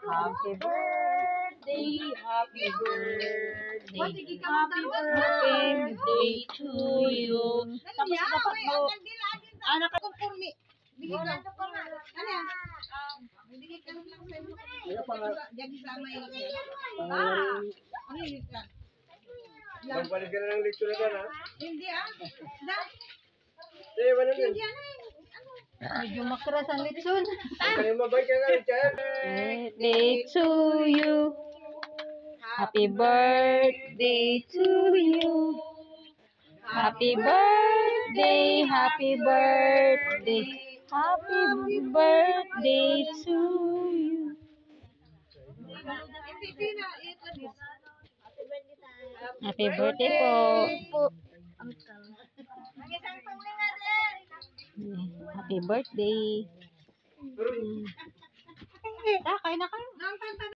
Happy birthday, happy birthday, happy birthday to you. Tapos dapat mo, anak ka Conforme. Bigyan ka. Ano yan? Bigyan ka lang sa iyo. Jadi sama yung ano yun ka? Magbalik ka na ng lechon na ha? Hindi ah. Eh, wala na. Hindi ano medyo makras ang lechon. Kaya mabay ka na lechon. Birthday to you. Happy birthday to you. Happy birthday, happy birthday, happy birthday to you. Happy birthday po. Happy birthday. Kain na kayo. Ang kanta